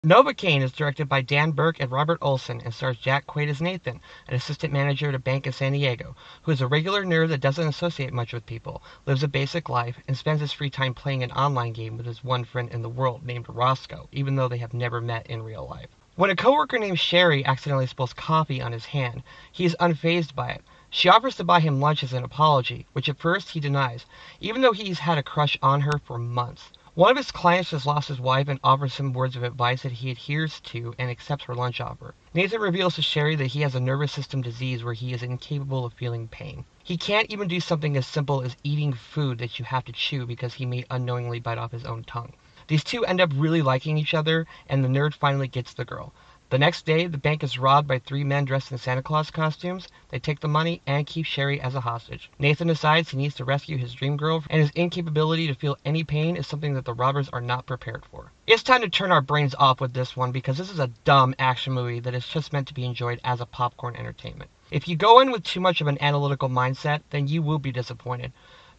NOVOCAINE is directed by Dan Berk and Robert Olsen and stars Jack Quaid as Nathan, an assistant manager at a bank in San Diego, who is a regular nerd that doesn't associate much with people, lives a basic life, and spends his free time playing an online game with his one friend in the world named Roscoe, even though they have never met in real life. When a coworker named Sherry accidentally spills coffee on his hand, he is unfazed by it. She offers to buy him lunch as an apology, which at first he denies, even though he's had a crush on her for months. One of his clients just lost his wife and offers him words of advice that he adheres to and accepts her lunch offer. Nathan reveals to Sherry that he has a nervous system disease where he is incapable of feeling pain. He can't even do something as simple as eating food that you have to chew because he may unknowingly bite off his own tongue. These two end up really liking each other, and the nerd finally gets the girl. The next day, the bank is robbed by three men dressed in Santa Claus costumes. They take the money and keep Sherry as a hostage. Nathan decides he needs to rescue his dream girl, and his incapability to feel any pain is something that the robbers are not prepared for. It's time to turn our brains off with this one because this is a dumb action movie that is just meant to be enjoyed as a popcorn entertainment. If you go in with too much of an analytical mindset, then you will be disappointed.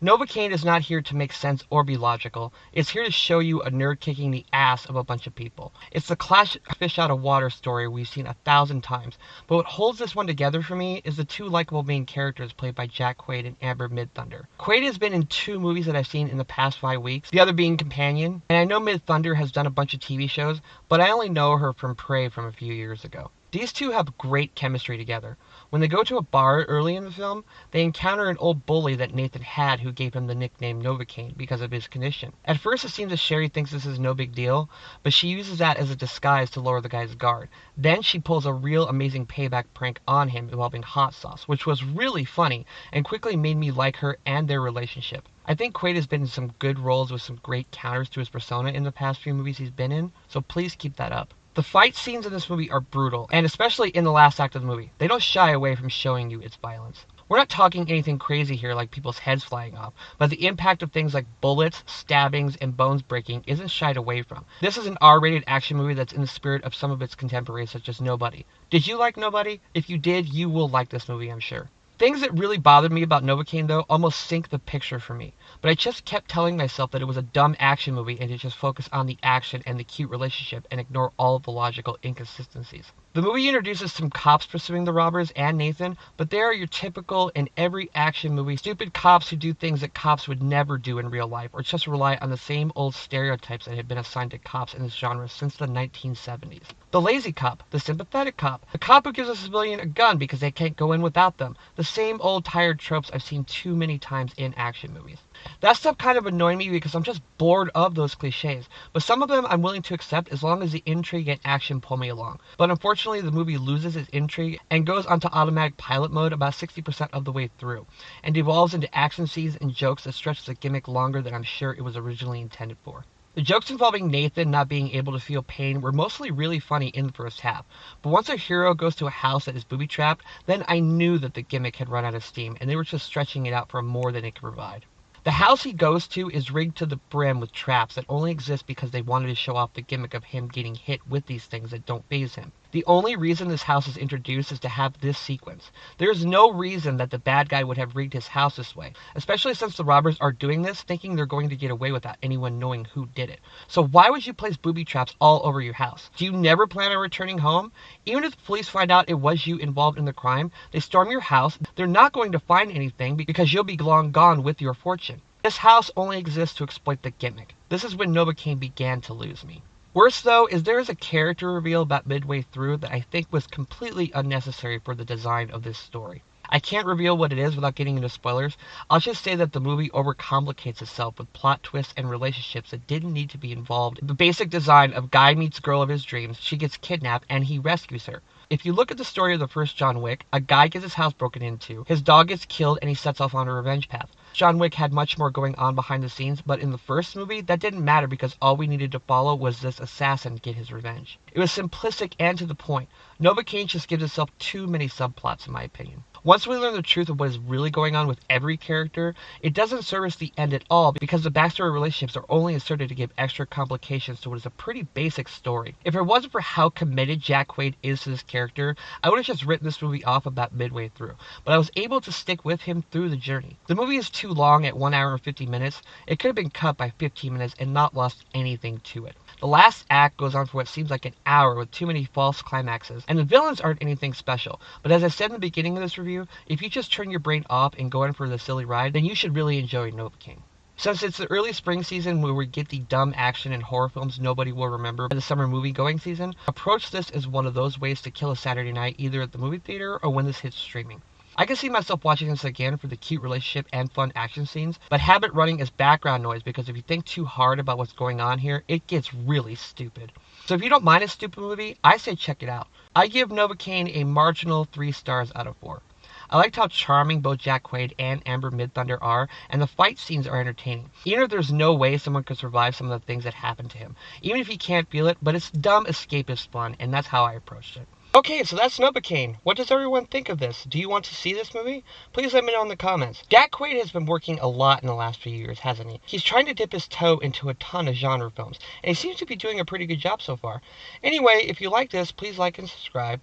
NOVOCAINE is not here to make sense or be logical. It's here to show you a nerd kicking the ass of a bunch of people. It's the classic fish out of water story we've seen 1,000 times, but what holds this one together for me is the two likable main characters played by Jack Quaid and Amber Midthunder. Quaid has been in two movies that I've seen in the past 5 weeks, the other being Companion, and I know Midthunder has done a bunch of TV shows, but I only know her from Prey from a few years ago. These two have great chemistry together. When they go to a bar early in the film, they encounter an old bully that Nathan had who gave him the nickname NOVOCAINE because of his condition. At first it seems that Sherry thinks this is no big deal, but she uses that as a disguise to lower the guy's guard. Then she pulls a real amazing payback prank on him involving hot sauce, which was really funny and quickly made me like her and their relationship. I think Quaid has been in some good roles with some great counters to his persona in the past few movies he's been in, so please keep that up. The fight scenes in this movie are brutal, and especially in the last act of the movie. They don't shy away from showing you its violence. We're not talking anything crazy here like people's heads flying off, but the impact of things like bullets, stabbings, and bones breaking isn't shied away from. This is an R-rated action movie that's in the spirit of some of its contemporaries such as Nobody. Did you like Nobody? If you did, you will like this movie, I'm sure. Things that really bothered me about NOVOCAINE, though, almost sink the picture for me. But I just kept telling myself that it was a dumb action movie and to just focus on the action and the cute relationship and ignore all of the logical inconsistencies. The movie introduces some cops pursuing the robbers and Nathan, but they are your typical, in every action movie, stupid cops who do things that cops would never do in real life or just rely on the same old stereotypes that have been assigned to cops in this genre since the 1970s. The lazy cop, the sympathetic cop, the cop who gives a civilian a gun because they can't go in without them, the same old tired tropes I've seen too many times in action movies. That stuff kind of annoyed me because I'm just bored of those cliches, but some of them I'm willing to accept as long as the intrigue and action pull me along. But unfortunately, the movie loses its intrigue and goes onto automatic pilot mode about 60% of the way through, and devolves into action scenes and jokes that stretch the gimmick longer than I'm sure it was originally intended for. The jokes involving Nathan not being able to feel pain were mostly really funny in the first half, but once our hero goes to a house that is booby-trapped, then I knew that the gimmick had run out of steam, and they were just stretching it out for more than it could provide. The house he goes to is rigged to the brim with traps that only exist because they wanted to show off the gimmick of him getting hit with these things that don't faze him. The only reason this house is introduced is to have this sequence. There is no reason that the bad guy would have rigged his house this way, especially since the robbers are doing this thinking they're going to get away without anyone knowing who did it. So why would you place booby traps all over your house? Do you never plan on returning home? Even if the police find out it was you involved in the crime, they storm your house, they're not going to find anything because you'll be long gone with your fortune. This house only exists to exploit the gimmick. This is when NOVOCAINE began to lose me. Worse, though, is there is a character reveal about midway through that I think was completely unnecessary for the design of this story. I can't reveal what it is without getting into spoilers. I'll just say that the movie overcomplicates itself with plot twists and relationships that didn't need to be involved. The basic design of guy meets girl of his dreams, she gets kidnapped, and he rescues her. If you look at the story of the first John Wick, a guy gets his house broken into, his dog gets killed, and he sets off on a revenge path. John Wick had much more going on behind the scenes, but in the first movie, that didn't matter because all we needed to follow was this assassin get his revenge. It was simplistic and to the point. NOVOCAINE just gives itself too many subplots, in my opinion. Once we learn the truth of what is really going on with every character, it doesn't service the end at all because the backstory relationships are only inserted to give extra complications to what is a pretty basic story. If it wasn't for how committed Jack Quaid is to this character, I would have just written this movie off about midway through, but I was able to stick with him through the journey. The movie is too long at 1 hour and 50 minutes. It could have been cut by 15 minutes and not lost anything to it. The last act goes on for what seems like an hour with too many false climaxes, and the villains aren't anything special. But as I said in the beginning of this review, if you just turn your brain off and go in for the silly ride, then you should really enjoy NOVOCAINE. Since it's the early spring season where we get the dumb action and horror films nobody will remember by the summer movie going season, approach this as one of those ways to kill a Saturday night either at the movie theater or when this hits streaming. I can see myself watching this again for the cute relationship and fun action scenes, but have it running as background noise because if you think too hard about what's going on here, it gets really stupid. So if you don't mind a stupid movie, I say check it out. I give NOVOCAINE a marginal 3 stars out of 4. I liked how charming both Jack Quaid and Amber Midthunder are, and the fight scenes are entertaining. Even if there's no way someone could survive some of the things that happen to him. Even if he can't feel it, but it's dumb escapist fun, and that's how I approached it. Okay, so that's NOVOCAINE. What does everyone think of this? Do you want to see this movie? Please let me know in the comments. Jack Quaid has been working a lot in the last few years, hasn't he? He's trying to dip his toe into a ton of genre films, and he seems to be doing a pretty good job so far. Anyway, if you like this, please like and subscribe.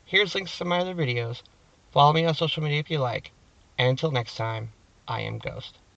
Here's links to my other videos. Follow me on social media if you like. And until next time, I am Ghost.